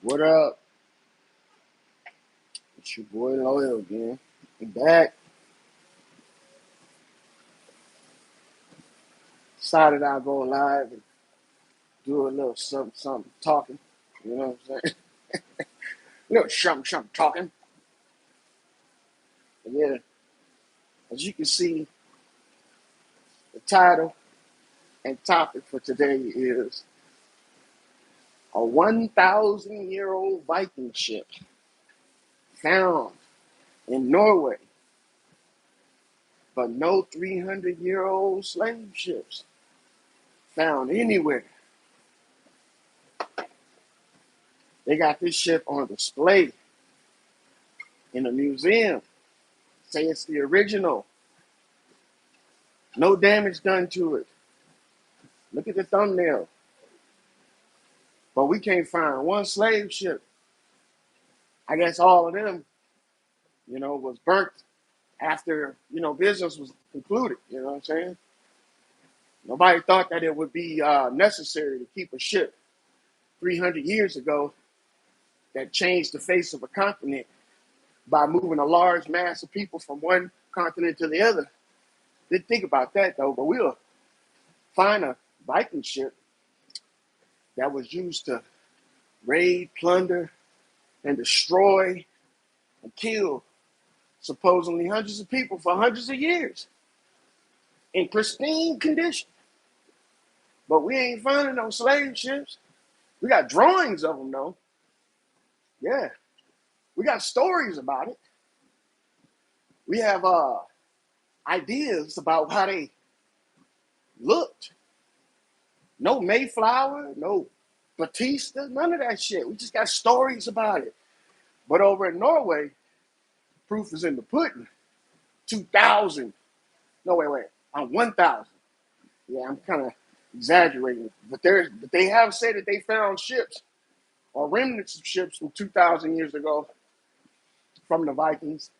What up? It's your boy Loyal again. I'm back. Decided I'll go live and do a little something talking. You know what I'm saying? A little something talking. And yeah, as you can see, the title and topic for today is a 1,000-year-old Viking ship found in Norway, but no 300-year-old slave ships found anywhere. They got this ship on display in a museum. Say it's the original. No damage done to it. Look at the thumbnail. But we can't find one slave ship. I guess all of them, was burnt after, business was concluded. You know what I'm saying? Nobody thought that it would be necessary to keep a ship 300 years ago that changed the face of a continent by moving a large mass of people from one continent to the other. Didn't think about that though, but we'll find a Viking ship that was used to raid, plunder, and destroy and kill supposedly hundreds of people for hundreds of years in pristine condition. But we ain't finding no slave ships. We got drawings of them though. Yeah, we got stories about it. We have ideas about how they looked. No Mayflower, no Batista, none of that shit. We just got stories about it. But over in Norway, proof is in the pudding. 2,000. No, wait. I'm 1,000. Yeah, I'm kind of exaggerating. But they have said that they found ships or remnants of ships from 2,000 years ago from the Vikings.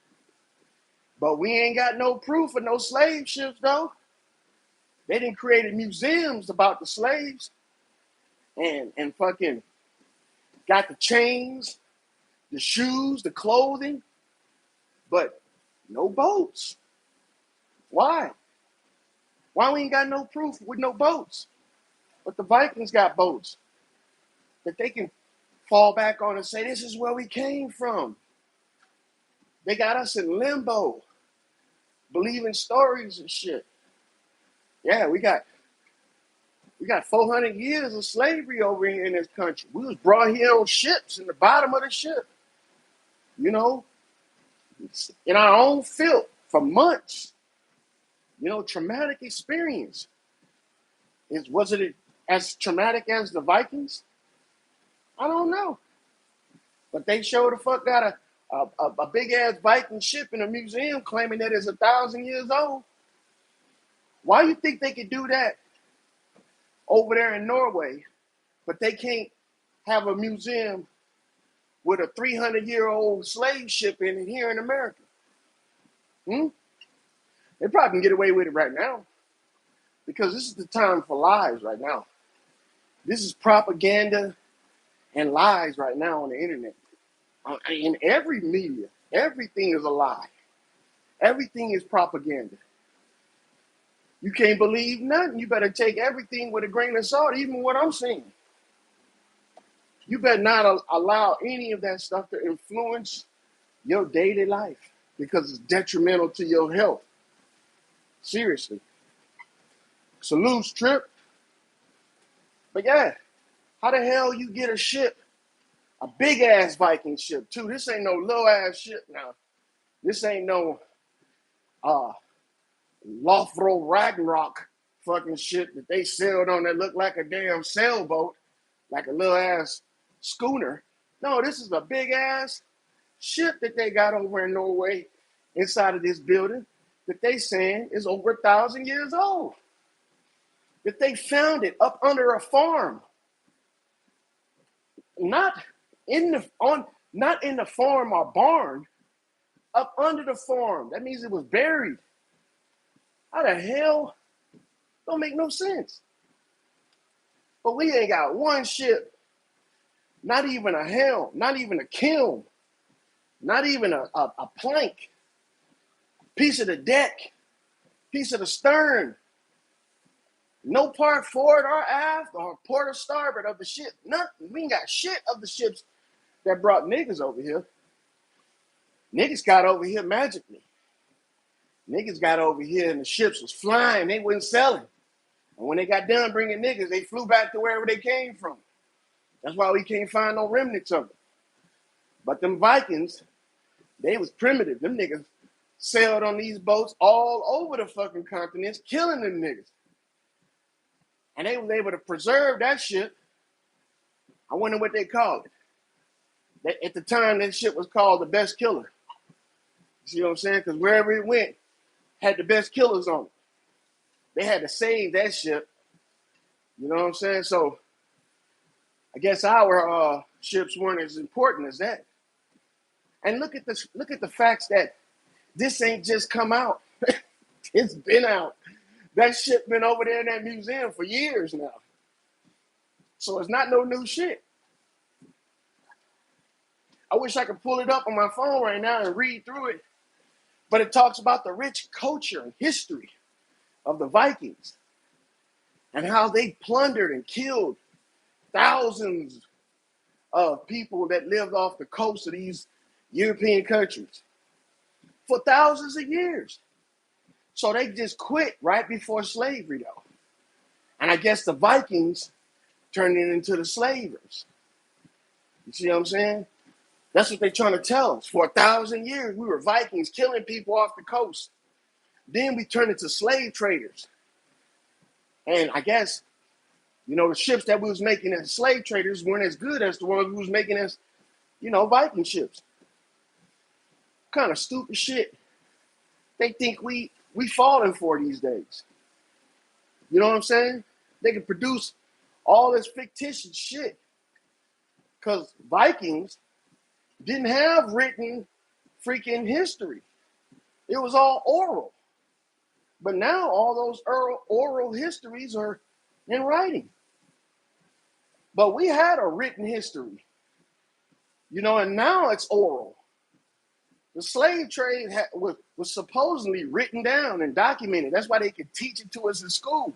But we ain't got no proof of no slave ships, though. They didn't create museums about the slaves and fucking got the chains, the shoes, the clothing, but no boats. Why? Why we ain't got no proof with no boats? But the Vikings got boats that they can fall back on and say, this is where we came from. They got us in limbo, believing stories and shit. Yeah, we got 400 years of slavery over here in this country. We was brought here on ships in the bottom of the ship, you know, in our own filth for months. Traumatic experience. Was it as traumatic as the Vikings? I don't know. But they sure the fuck got a big ass Viking ship in a museum claiming that it's 1,000 years old. Why you think they could do that over there in Norway, but they can't have a museum with a 300-year-old slave ship in it here in America? They probably can get away with it right now because this is the time for lies right now. This is propaganda and lies right now on the internet. In every media, everything is a lie. Everything is propaganda. You can't believe nothing. You better take everything with a grain of salt, even what I'm saying. You better not allow any of that stuff to influence your daily life because it's detrimental to your health. Seriously. It's a loose trip. But yeah, how the hell you get a ship, a big ass Viking ship too? This ain't no little ass ship now. This ain't no Lothro Ragnarok fucking shit that they sailed on that looked like a damn sailboat, like a little ass schooner. No, this is a big ass ship that they got over in Norway inside of this building that they saying is over 1,000 years old. That they found it up under a farm. Not in the farm or barn, up under the farm. That means it was buried. How the hell? Don't make no sense. But we ain't got one ship Not even a helm, not even a kiln, not even a plank, piece of the deck, piece of the stern. No part forward or aft or port or starboard of the ship. Nothing. We ain't got shit of the ships that brought niggas over here. Niggas got over here magically. Niggas got over here and the ships was flying. They wasn't selling. And when they got done bringing niggas, they flew back to wherever they came from. That's why we can't find no remnants of them. But them Vikings, they was primitive. Them niggas sailed on these boats all over the fucking continents, killing them niggas. And they was able to preserve that shit. I wonder what they called it. At the time, that shit was called the best killer. You see what I'm saying? Because wherever it went, had the best killers on it. They had to save that ship. You know what I'm saying? So I guess our ships weren't as important as that. And look at this. Look at the facts that this ain't just come out. It's been out. That shit been over there in that museum for years now. So it's not no new shit. I wish I could pull it up on my phone right now and read through it. But it talks about the rich culture and history of the Vikings and how they plundered and killed thousands of people that lived off the coast of these European countries for thousands of years. So they just quit right before slavery, though. And I guess the Vikings turned it into the slavers. You see what I'm saying? That's what they're trying to tell us. For 1,000 years, we were Vikings killing people off the coast. Then we turned into slave traders. And I guess, the ships that we was making as slave traders weren't as good as the ones we was making as, Viking ships. Kind of stupid shit they think we falling for these days. You know what I'm saying? They can produce all this fictitious shit. Because Vikings didn't have written freaking history. It was all oral. But now all those oral histories are in writing. But we had a written history, and now it's oral. The slave trade was supposedly written down and documented. That's why they could teach it to us in school.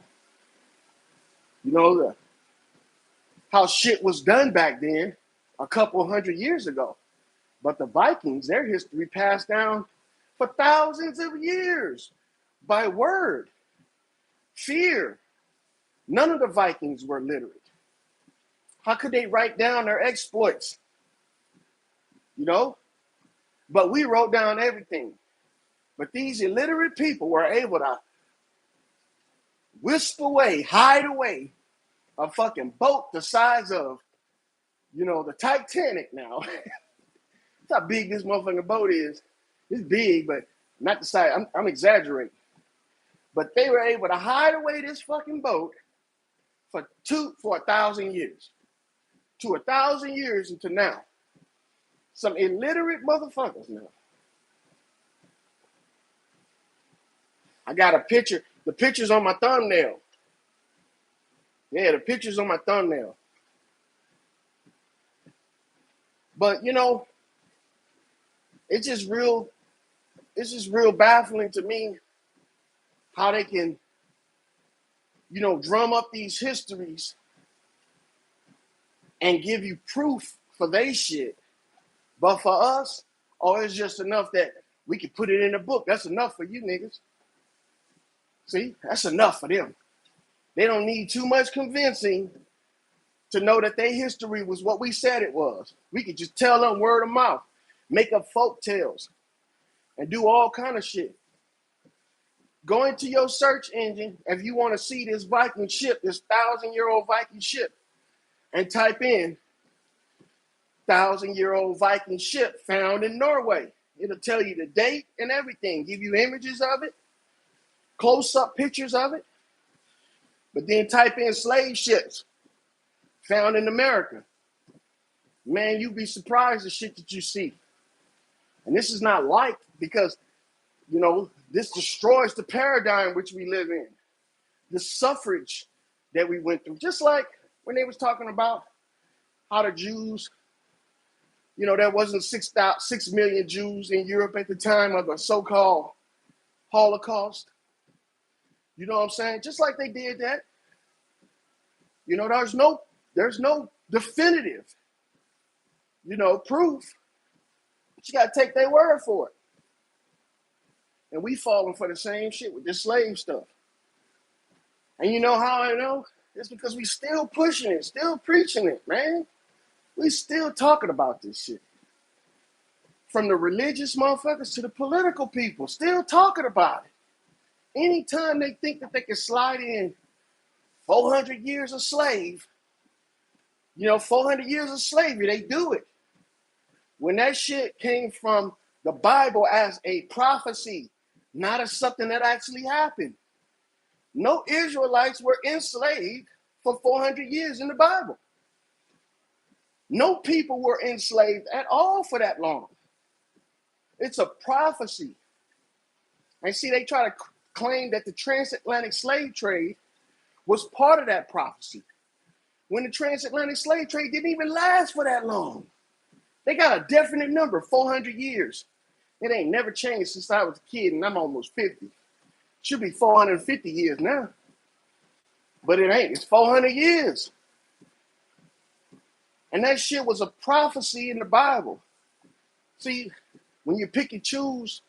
How shit was done back then a couple hundred years ago. But the Vikings, their history passed down for thousands of years by word, fear. None of the Vikings were literate. How could they write down their exploits? But we wrote down everything. But these illiterate people were able to wisp away, hide away a fucking boat the size of, the Titanic now. That's how big this motherfucking boat is. It's big, but not the size. I'm exaggerating. But they were able to hide away this fucking boat for 1,000 years. To 1,000 years into now. Some illiterate motherfuckers now. I got a picture. The picture's on my thumbnail. Yeah, the picture's on my thumbnail. But it's just real baffling to me how they can, drum up these histories and give you proof for they shit. But for us, it's just enough that we can put it in a book. That's enough for you niggas. See, that's enough for them. They don't need too much convincing to know that their history was what we said it was. We could just tell them word of mouth, make up folk tales, and do all kind of shit. Go into your search engine if you want to see this Viking ship, this 1,000-year-old Viking ship, and type in 1,000-year-old Viking ship found in Norway. It'll tell you the date and everything, give you images of it, close-up pictures of it. But then type in slave ships found in America. Man, you'd be surprised the shit that you see. And this is not light because, this destroys the paradigm which we live in. The suffrage that we went through. Just like when they was talking about how the Jews, there wasn't 6 million Jews in Europe at the time of the so-called Holocaust. You know what I'm saying? Just like they did that. There's no definitive, proof. But you got to take their word for it. And we falling for the same shit with this slave stuff. And you know how I know? It's because we still pushing it, still preaching it, man. We still talking about this shit. From the religious motherfuckers to the political people, still talking about it. Anytime they think that they can slide in 400 years of slave, 400 years of slavery, they do it. When that shit came from the Bible as a prophecy, not as something that actually happened. No Israelites were enslaved for 400 years in the Bible. No people were enslaved at all for that long. It's a prophecy. And see, they try to claim that the transatlantic slave trade was part of that prophecy. When the transatlantic slave trade didn't even last for that long. They got a definite number, 400 years. It ain't never changed since I was a kid and I'm almost 50. Should be 450 years now. But it ain't. It's 400 years. And that shit was a prophecy in the Bible. See, when you pick and choose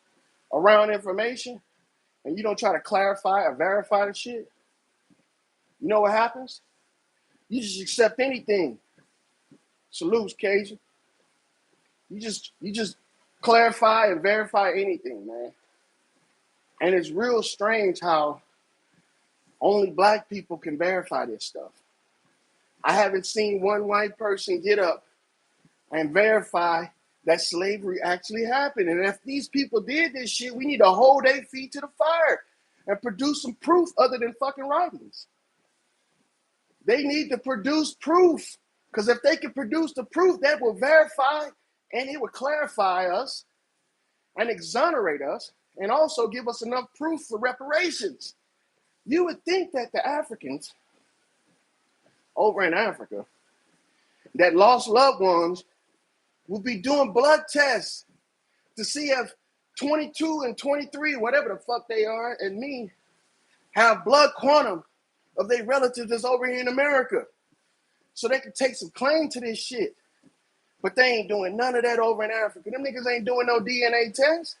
around information and you don't try to clarify or verify the shit, you know what happens? You just accept anything. Salutes, Cajun. You just clarify and verify anything, man. And it's real strange how only black people can verify this stuff. I haven't seen one white person get up and verify that slavery actually happened. And if these people did this shit, we need to hold their feet to the fire and produce some proof other than fucking writings. They need to produce proof, because if they can produce the proof, that will verify and it will clarify us and exonerate us and also give us enough proof for reparations. You would think that the Africans over in Africa that lost loved ones will be doing blood tests to see if 22 and 23, whatever the fuck they are, and me, have blood quantum of their relatives that's over here in America. So they can take some claim to this shit. But they ain't doing none of that over in Africa. Them niggas ain't doing no DNA tests.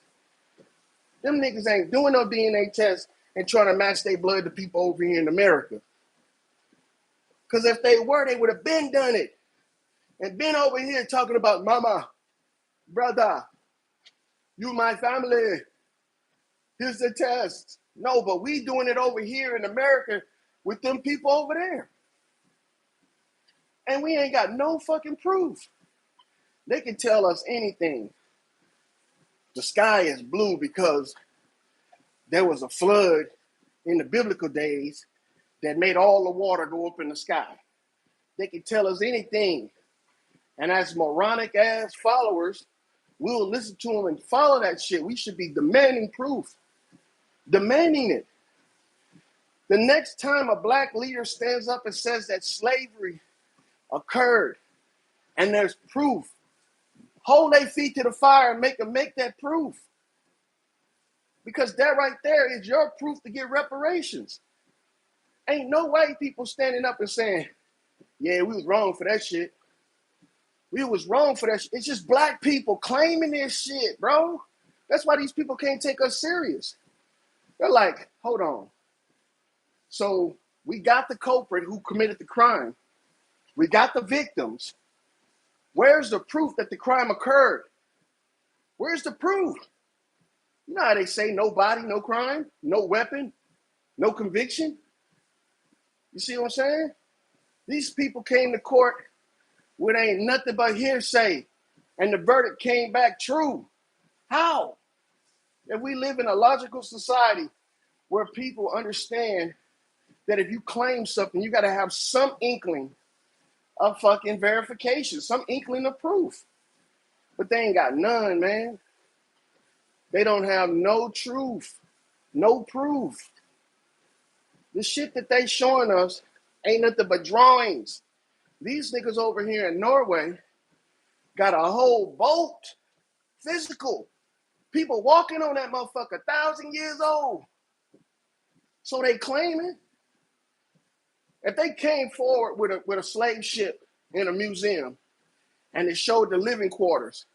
Them niggas ain't doing no DNA tests and trying to match their blood to people over here in America. Because if they were, they would have been done it. And been over here talking about mama, brother, you my family. Here's the test. No, but we doing it over here in America with them people over there. And we ain't got no fucking proof. They can tell us anything. The sky is blue because there was a flood in the biblical days that made all the water go up in the sky. They can tell us anything. And as moronic ass followers, we'll listen to them and follow that shit. We should be demanding proof. Demanding it. The next time a black leader stands up and says that slavery occurred and there's proof, hold their feet to the fire and make them make that proof. Because that right there is your proof to get reparations. Ain't no white people standing up and saying, yeah, we was wrong for that shit. We was wrong for that shit. It's just black people claiming this shit, bro. That's why these people can't take us serious. They're like, hold on. So we got the culprit who committed the crime. We got the victims. Where's the proof that the crime occurred? Where's the proof? You know how they say no body, no crime, no weapon, no conviction? You see what I'm saying? These people came to court with ain't nothing but hearsay, and the verdict came back true. How? If we live in a logical society where people understand that if you claim something, you got to have some inkling of fucking verification, some inkling of proof. But they ain't got none, man. They don't have no truth, no proof. The shit that they showing us ain't nothing but drawings. These niggas over here in Norway got a whole boat, physical. People walking on that motherfucker, 1,000 years old. So they claiming if they came forward with a slave ship in a museum and it showed the living quarters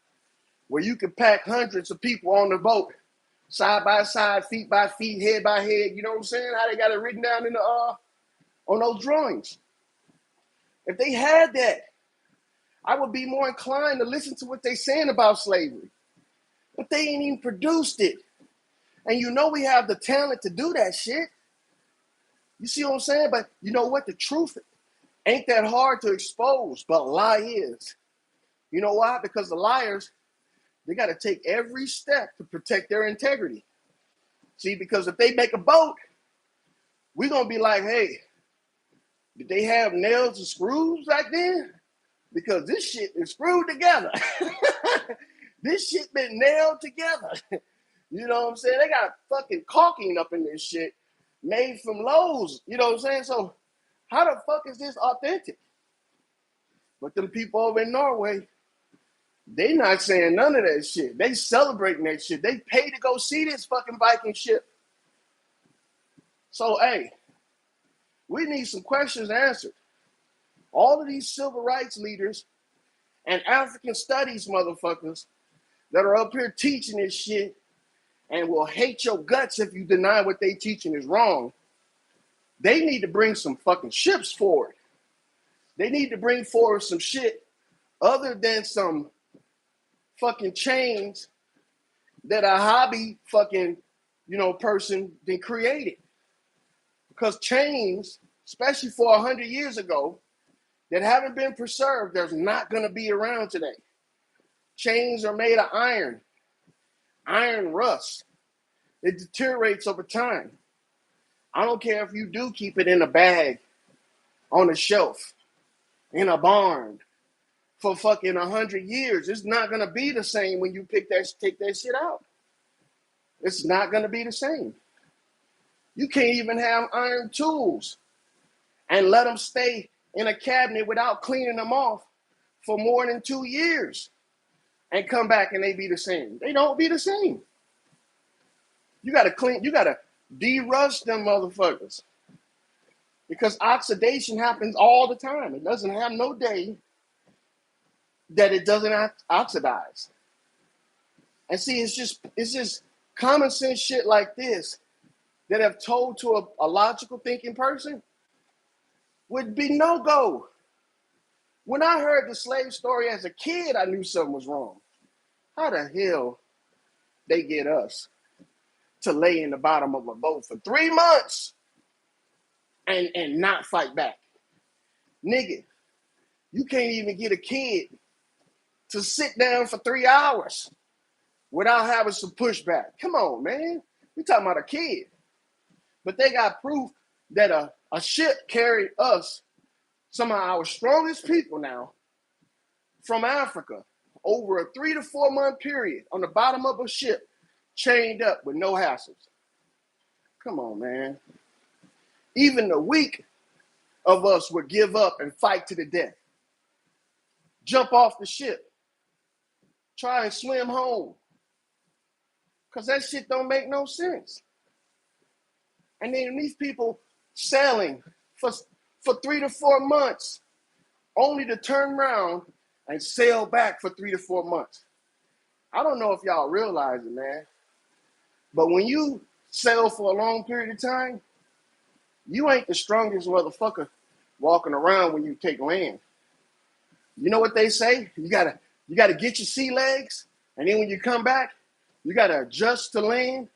where you could pack hundreds of people on the boat, side by side, feet by feet, head by head, you know what I'm saying? How they got it written down in the on those drawings. If they had that, I would be more inclined to listen to what they saying about slavery. But they ain't even produced it. And you know we have the talent to do that shit. You see what I'm saying? But you know what? The truth ain't that hard to expose, but lie is. You know why? Because the liars, they got to take every step to protect their integrity. See, because if they make a boat, we're going to be like, hey, did they have nails and screws back then? Because this shit is screwed together. This shit been nailed together. You know what I'm saying? They got fucking caulking up in this shit made from Lowe's. You know what I'm saying? So how the fuck is this authentic? But them people over in Norway, they not saying none of that shit. They celebrating that shit. They pay to go see this fucking Viking ship. So, hey, we need some questions answered. All of these civil rights leaders and African studies motherfuckers that are up here teaching this shit and will hate your guts if you deny what they teaching is wrong, they need to bring some fucking ships forward. They need to bring forward some shit other than some fucking chains that a hobby fucking, person then created. Because chains, especially for 100 years ago, that haven't been preserved, there's not going to be around today. Chains are made of iron. Iron rusts. It deteriorates over time. I don't care if you do keep it in a bag, on a shelf, in a barn for fucking 100 years. It's not going to be the same when you take that shit out. It's not going to be the same. You can't even have iron tools and let them stay in a cabinet without cleaning them off for more than 2 years and come back and they be the same. They don't be the same. You got to de-rust them motherfuckers because oxidation happens all the time. It doesn't have no day that it doesn't oxidize. And see, it's just common sense shit like this that have told to a logical thinking person would be no go. When I heard the slave story as a kid, I knew something was wrong. How the hell they get us to lay in the bottom of a boat for 3 months and not fight back? Nigga, you can't even get a kid to sit down for 3 hours without having some pushback. Come on, man. We talking about a kid. But they got proof that a ship carried us, some of our strongest people now, from Africa over a 3 to 4 month period on the bottom of a ship, chained up with no hassles. Come on, man. Even the weak of us would give up and fight to the death. Jump off the ship. Try and swim home. Because that shit don't make no sense. And then these people sailing for 3 to 4 months only to turn around and sail back for 3 to 4 months. I don't know if y'all realize it, man. But when you sail for a long period of time, you ain't the strongest motherfucker walking around when you take land. You know what they say? You gotta get your sea legs, and then when you come back, you gotta adjust to land.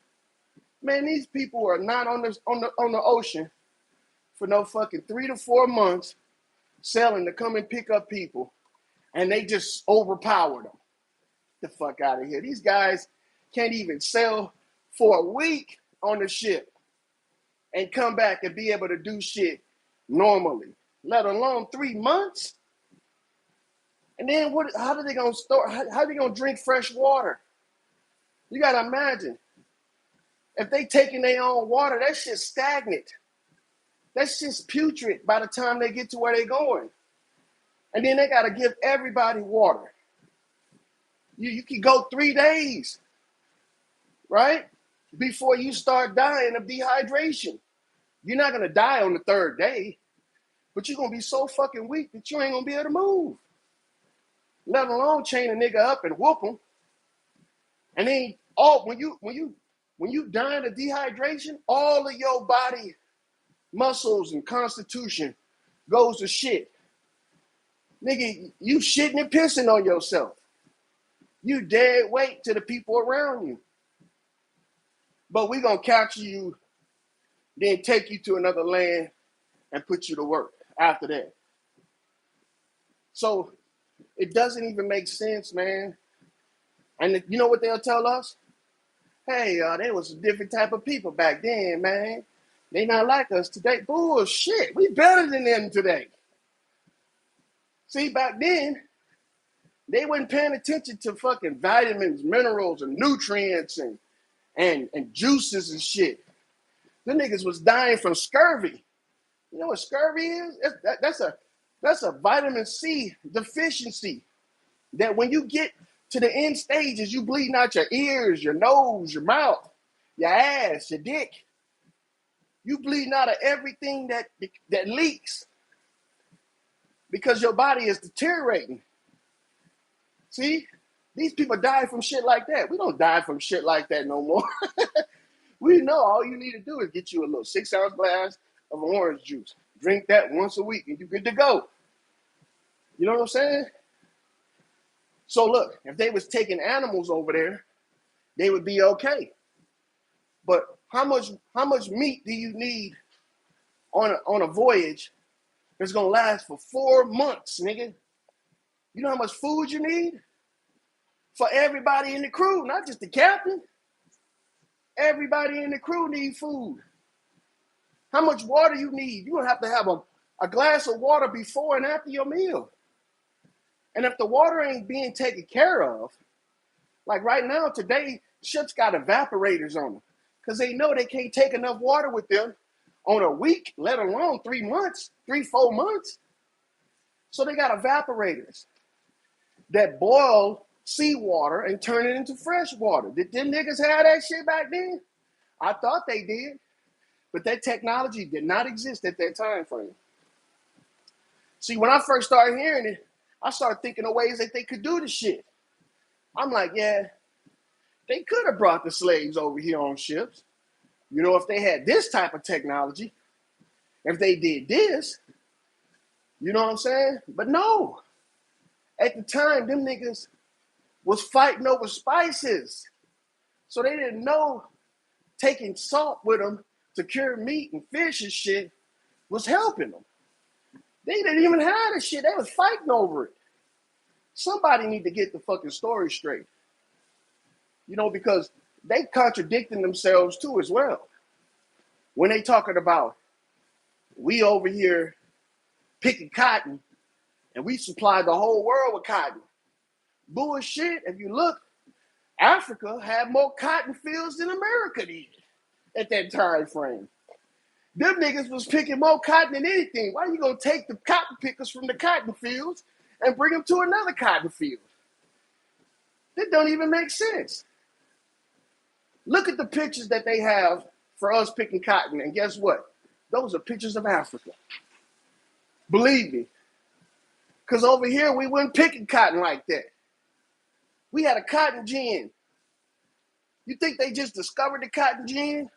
Man, these people are not on the ocean for no fucking 3 to 4 months sailing to come and pick up people, and they just overpower them. Get the fuck out of here. These guys can't even sail for a week on the ship and come back and be able to do shit normally, let alone 3 months. And then how are they gonna store? How are they gonna drink fresh water? You gotta imagine if they taking their own water, that shit's stagnant. That shit's putrid by the time they get to where they're going. And then they got to give everybody water. You can go 3 days, right? Before you start dying of dehydration. You're not going to die on the 3rd day, but you're going to be so fucking weak that you ain't going to be able to move. Let alone chain a nigga up and whoop him. And then when you dying of dehydration, all of your body muscles and constitution goes to shit. Nigga, you shitting and pissing on yourself. You dead weight to the people around you. But we gonna capture you, then take you to another land and put you to work after that. So it doesn't even make sense, man. And you know what they'll tell us? Hey, they was a different type of people back then, man. They not like us today. Bullshit. We better than them today. See, back then, they wasn't paying attention to fucking vitamins, minerals, and nutrients and juices and shit. Them niggas was dying from scurvy. You know what scurvy is? That's a vitamin C deficiency. That when you get to the end stages, you bleeding out your ears, your nose, your mouth, your ass, your dick. You bleeding out of everything that leaks because your body is deteriorating. See, these people die from shit like that. We don't die from shit like that no more. We know all you need to do is get you a little 6-ounce glass of orange juice. Drink that once a week and you're good to go. You know what I'm saying? So look, if they was taking animals over there, they would be okay. But how much meat do you need on a voyage that's gonna last for 4 months, nigga? You know how much food you need? For everybody in the crew, not just the captain. Everybody in the crew need food. How much water you need? You're gonna have to have a glass of water before and after your meal. And if the water ain't being taken care of, like right now, today, ships got evaporators on them because they know they can't take enough water with them on a week, let alone 3 months, 4 months. So they got evaporators that boil seawater and turn it into fresh water. Did them niggas have that shit back then? I thought they did, but that technology did not exist at that time frame. See, when I first started hearing it, I started thinking of ways that they could do the shit. I'm like, yeah, they could have brought the slaves over here on ships. You know, if they had this type of technology, if they did this, you know what I'm saying? But no. At the time, them niggas was fighting over spices. So they didn't know taking salt with them to cure meat and fish and shit was helping them. They didn't even have this shit. They was fighting over it. Somebody need to get the fucking story straight. You know, because they contradicting themselves too as well. When they talking about we over here picking cotton and we supply the whole world with cotton. Bullshit. If you look, Africa had more cotton fields than America did at that time frame. Them niggas was picking more cotton than anything. Why are you gonna take the cotton pickers from the cotton fields and bring them to another cotton field? That don't even make sense. Look at the pictures that they have for us picking cotton, and guess what? Those are pictures of Africa. Believe me. Because over here, we weren't picking cotton like that. We had a cotton gin. You think they just discovered the cotton gin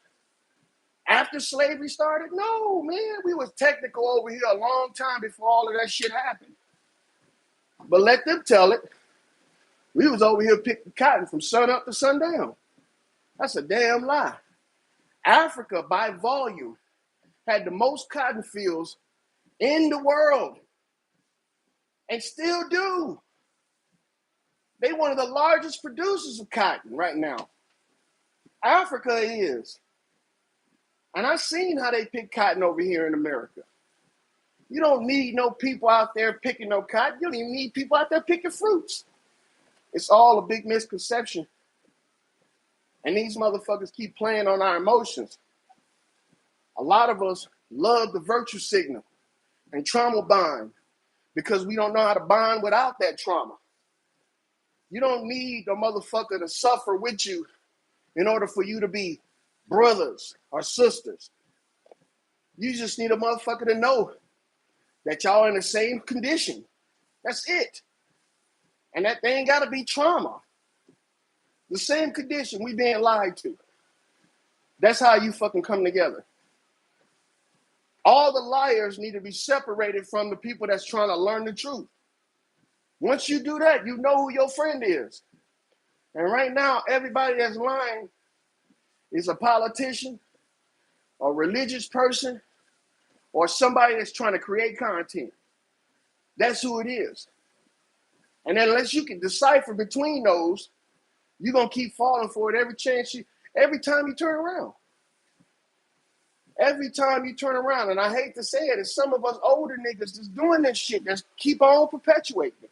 after slavery started? No, man. We was technical over here a long time before all of that shit happened. But let them tell it. We was over here picking cotton from sun up to sundown. That's a damn lie. Africa, by volume, had the most cotton fields in the world. And still do. They one of the largest producers of cotton right now. Africa is. And I've seen how they pick cotton over here in America. You don't need no people out there picking no cotton. You don't even need people out there picking fruits. It's all a big misconception. And these motherfuckers keep playing on our emotions. A lot of us love the virtue signal and trauma bond because we don't know how to bond without that trauma. You don't need a motherfucker to suffer with you in order for you to be brothers or sisters. You just need a motherfucker to know that y'all in the same condition. That's it. And that thing gotta be trauma. The same condition, we being lied to. That's how you fucking come together. All the liars need to be separated from the people that's trying to learn the truth. Once you do that, you know who your friend is. And right now, everybody that's lying is a politician, a religious person, or somebody that's trying to create content. That's who it is. And unless you can decipher between those, you're going to keep falling for it every time you turn around. Every time you turn around, and I hate to say it, it's some of us older niggas that's doing this shit, that's keep on perpetuating it.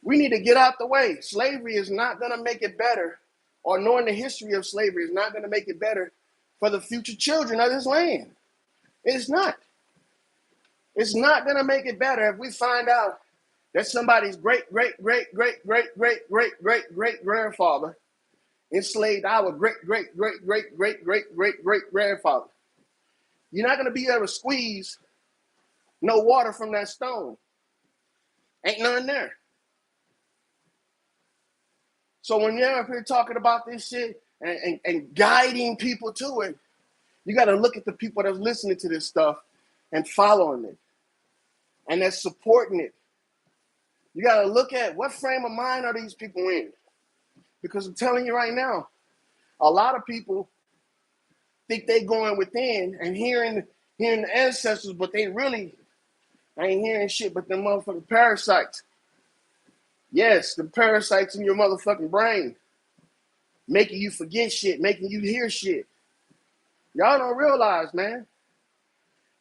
We need to get out the way. Slavery is not going to make it better, or knowing the history of slavery is not going to make it better for the future children of this land. It's not. It's not going to make it better if we find out that somebody's great-great-great-great-great-great-great-great-grandfather enslaved our great-great-great-great-great-great-great-grandfather. You're not going to be able to squeeze no water from that stone. Ain't none there. So when you're up here talking about this shit and guiding people to it, you got to look at the people that's listening to this stuff and following it and that's supporting it. You got to look at what frame of mind are these people in? Because I'm telling you right now, a lot of people think they going within and hearing the ancestors, but they really ain't hearing shit but them motherfucking parasites. Yes, the parasites in your motherfucking brain, making you forget shit, making you hear shit. Y'all don't realize, man.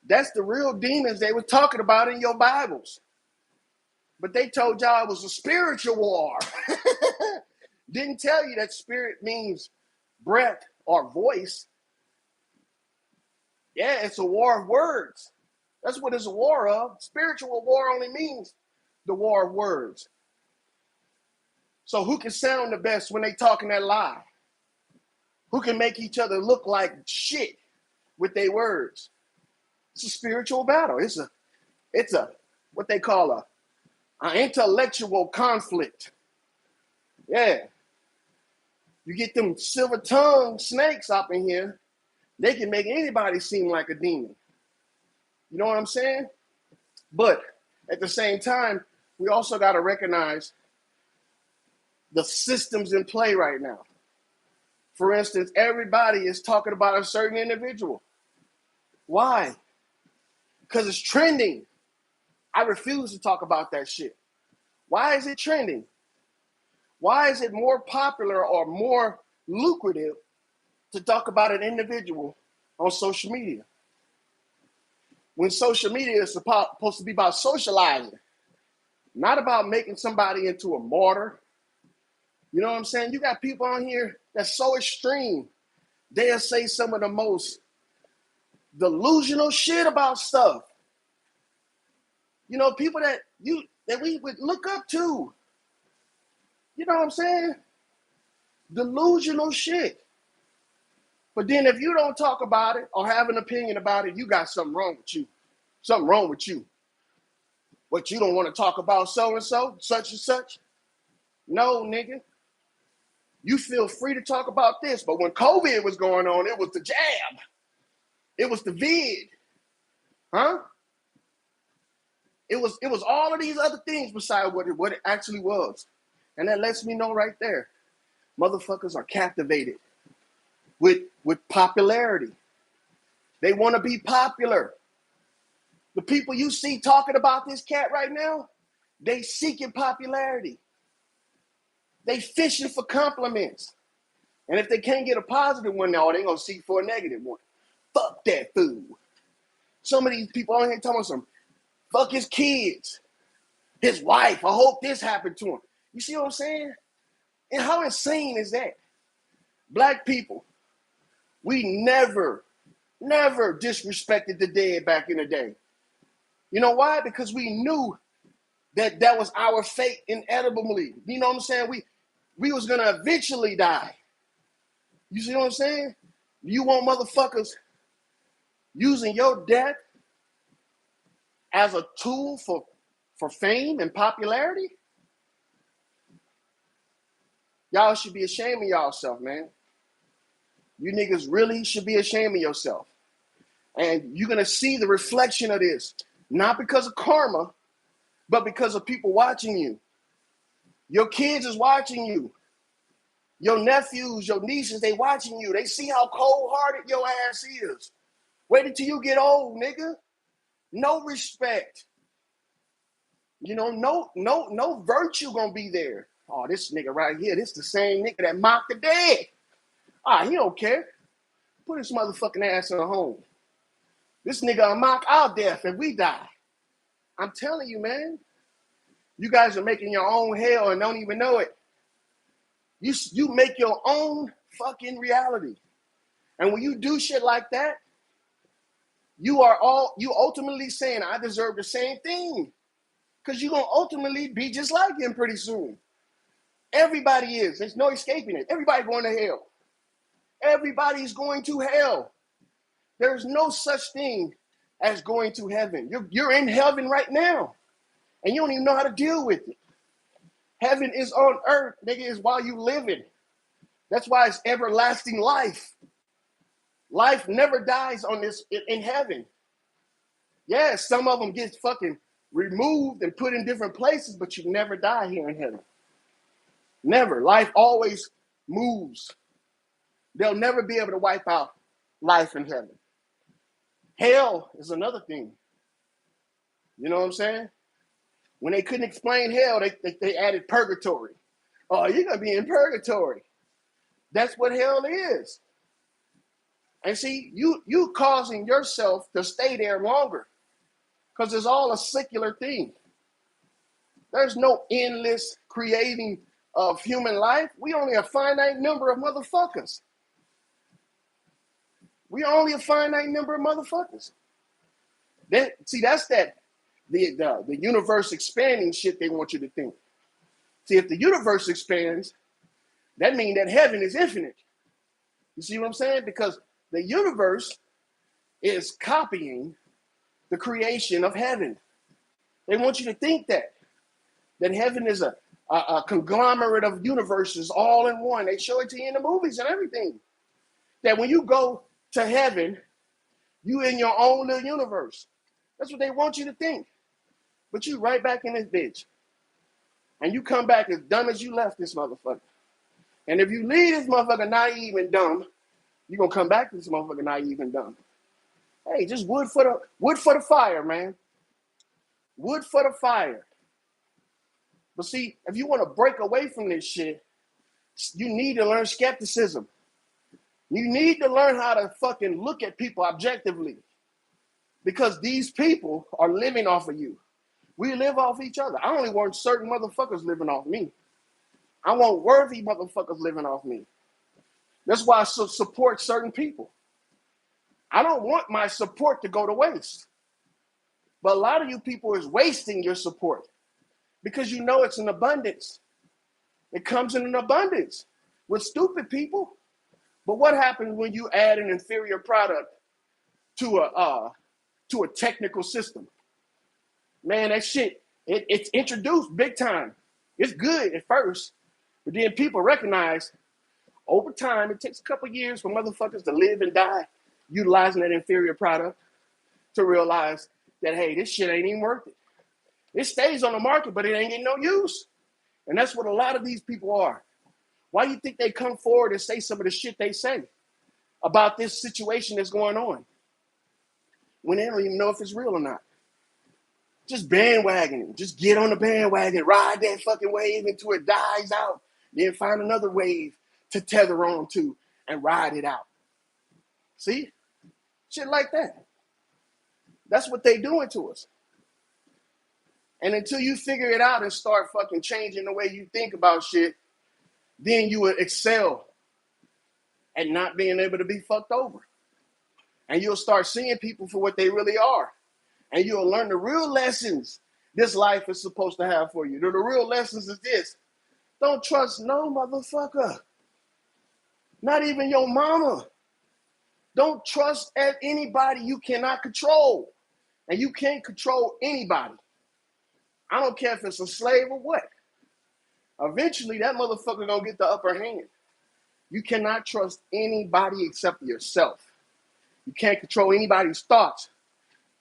That's the real demons they were talking about in your Bibles. But they told y'all it was a spiritual war. Didn't tell you that spirit means breath or voice. Yeah, it's a war of words. That's what it's a war of. Spiritual war only means the war of words. So who can sound the best when they talking that lie? Who can make each other look like shit with their words? It's a spiritual battle. It's a what they call an intellectual conflict. Yeah. You get them silver-tongued snakes up in here, they can make anybody seem like a demon. You know what I'm saying? But at the same time, we also got to recognize the systems in play right now. For instance, everybody is talking about a certain individual. Why? Because it's trending. I refuse to talk about that shit. Why is it trending? Why is it more popular or more lucrative to talk about an individual on social media? When social media is supposed to be about socializing, not about making somebody into a martyr. You know what I'm saying? You got people on here that's so extreme. They'll say some of the most delusional shit about stuff. You know, people that we would look up to. You know what I'm saying? Delusional shit. But then if you don't talk about it or have an opinion about it, you got something wrong with you. Something wrong with you. But you don't want to talk about so-and-so, such and such? No, nigga. You feel free to talk about this. But when COVID was going on, it was the jab. It was the vid. Huh? It was all of these other things besides what it actually was. And that lets me know right there. Motherfuckers are captivated with popularity. They want to be popular. The people you see talking about this cat right now, they seeking popularity. They fishing for compliments. And if they can't get a positive one, now they're going to seek for a negative one. Fuck that fool. Some of these people on here talking about some, fuck his kids, his wife. I hope this happened to him. You see what I'm saying? And how insane is that? Black people, we never disrespected the dead back in the day. You know why? Because we knew that that was our fate inevitably. You know what I'm saying? We was gonna eventually die. You see what I'm saying? You want motherfuckers using your death as a tool for fame and popularity? Y'all should be ashamed of y'allself, man. You niggas really should be ashamed of yourself. And you're gonna see the reflection of this, not because of karma, but because of people watching you. Your kids is watching you. Your nephews, your nieces, they watching you. They see how cold-hearted your ass is. Wait until you get old, nigga. No respect. You know, no virtue gonna be there. Oh, this nigga right here, this the same nigga that mocked the dead. Ah, he don't care. Put his motherfucking ass in a home. This nigga will mock our death if we die. I'm telling you, man. You guys are making your own hell and don't even know it. You make your own fucking reality. And when you do shit like that, you ultimately saying, I deserve the same thing. Because you're going to ultimately be just like him pretty soon. Everybody is. There's no escaping it. Everybody going to hell. Everybody's going to hell. There's no such thing as going to heaven. You're in heaven right now. And you don't even know how to deal with it. Heaven is on earth, nigga, is while you living. That's why it's everlasting life. Life never dies on this in heaven. Yeah, some of them get fucking removed and put in different places, but you never die here in heaven. Never. Life always moves. They'll never be able to wipe out life in heaven. Hell is another thing. You know what I'm saying? When they couldn't explain hell, they added purgatory. Oh, you're going to be in purgatory. That's what hell is. And see, you causing yourself to stay there longer because it's all a secular thing. There's no endless creating of human life. We only a finite number of motherfuckers. We only a finite number of motherfuckers. That's the universe expanding shit they want you to think. See, if the universe expands, that means that heaven is infinite. You see what I'm saying? Because the universe is copying the creation of heaven. They want you to think that heaven is a conglomerate of universes all in one. They show it to you in the movies and everything. That when you go to heaven, you in your own little universe. That's what they want you to think. But you right back in this bitch. And you come back as dumb as you left this motherfucker. And if you leave this motherfucker naive and dumb, you're going to come back to this motherfucker naive and dumb. Hey, just wood for the fire, man. Wood for the fire. But see, if you want to break away from this shit, you need to learn skepticism. You need to learn how to fucking look at people objectively. Because these people are living off of you. We live off each other. I only want certain motherfuckers living off me. I want worthy motherfuckers living off me. That's why I support certain people. I don't want my support to go to waste. But a lot of you people is wasting your support because you know it's in abundance. It comes in an abundance with stupid people. But what happens when you add an inferior product to a technical system? Man, that shit, it's introduced big time. It's good at first, but then people recognize over time, it takes a couple years for motherfuckers to live and die utilizing that inferior product to realize that, hey, this shit ain't even worth it. It stays on the market, but it ain't getting no use. And that's what a lot of these people are. Why do you think they come forward and say some of the shit they say about this situation that's going on when they don't even know if it's real or not? Just bandwagoning. Just get on the bandwagon, ride that fucking wave until it dies out, then find another wave to tether on to and ride it out. See? Shit like that. That's what they doing to us. And until you figure it out and start fucking changing the way you think about shit, then you will excel at not being able to be fucked over. And you'll start seeing people for what they really are. And you'll learn the real lessons this life is supposed to have for you. The real lessons is this. Don't trust no motherfucker. Not even your mama. Don't trust anybody you cannot control. And you can't control anybody. I don't care if it's a slave or what. Eventually, that motherfucker gonna get the upper hand. You cannot trust anybody except yourself. You can't control anybody's thoughts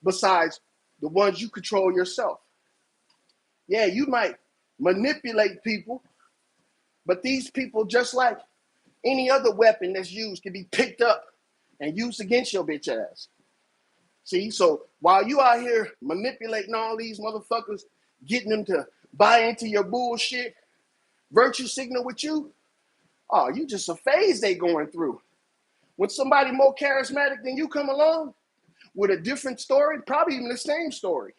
besides the ones you control yourself. Yeah, you might manipulate people, but these people, just like any other weapon that's used, can be picked up and used against your bitch ass. See, so while you out here manipulating all these motherfuckers, getting them to buy into your bullshit, virtue signal with you, oh, you just a phase they going through. When somebody more charismatic than you come along with a different story, probably even the same story,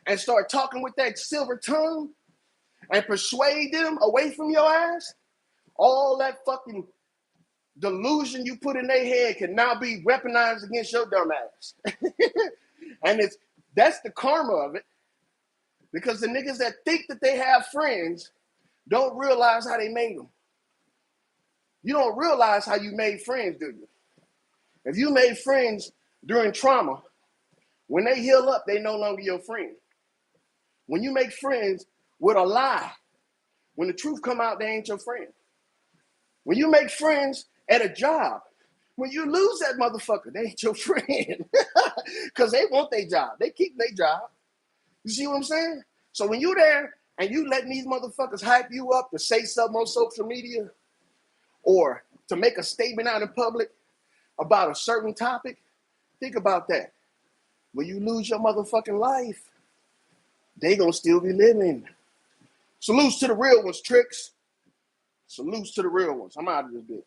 and start talking with that silver tongue and persuade them away from your ass, all that fucking delusion you put in their head can now be weaponized against your dumb ass. And that's the karma of it, because the niggas that think that they have friends don't realize how they made them. You don't realize how you made friends, do you? If you made friends during trauma, when they heal up, they no longer your friend. When you make friends with a lie, when the truth come out, they ain't your friend. When you make friends at a job, when you lose that motherfucker, they ain't your friend. Because they want their job. They keep their job. You see what I'm saying? So when you're there and you letting these motherfuckers hype you up to say something on social media or to make a statement out in public about a certain topic, think about that. When you lose your motherfucking life, they gonna still be living. Salutes to the real ones, Tricks. Salutes to the real ones. I'm out of this bitch.